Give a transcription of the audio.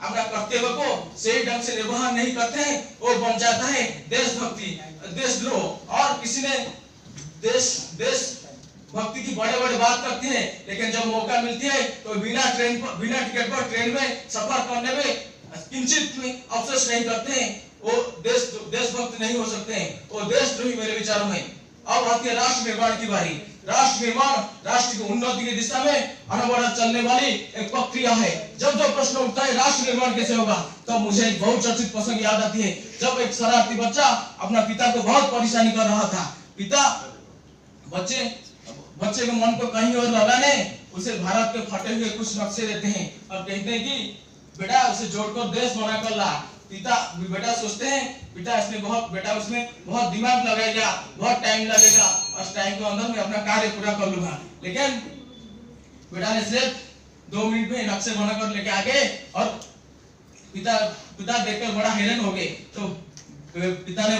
अपना कर्तव्य को सही ढंग से निर्वहन नहीं करते हैं, वो बन जाता है देशभक्ति, देशद्रोह। और किसी ने देश भक्ति की बड़े-बड़े बात करते हैं, लेकिन जब मौका मिलती है तो बिना टिकट पर ट्रेन में सफर करने में किंचित में अफसोस नहीं करते हैं, वो देशभक्त नहीं हो सकते हैं, वो देशद्रोही मेरे विचारों में। अब आती है राष्ट्र निर्माण की बारी। राष्ट्र निर्माण राष्ट्र की उन्नति की दिशा में अनवरत चलने वाली एक प्रक्रिया है। जब जो प्रश्न उठता है राष्ट्र निर्माण कैसे होगा, तो मुझे एक बहुत चर्चित प्रसंग याद आती है। जब एक शरारती बच्चा अपना पिता को बहुत परेशानी कर रहा था, पिता बच्चे के मन को कहीं और लगाने उसे भारत के फटे हुए कुछ नक्शे देते हैं और कहते हैं कि बेटा उसे जोड़कर देश बनाकर ला। बेटा सोचते हैं बेटा उसमें बहुत दिमाग लगेगा, बहुत टाइम लगेगा, उस टाइम के अंदर मैं अपना कार्य पूरा कर लूंगा। लेकिन बेटा ने सिर्फ 2 मिनट में नक्शे बनाकर लेके आ गए और पिता देखकर बड़ा हैरान हो गए। तो पिता ने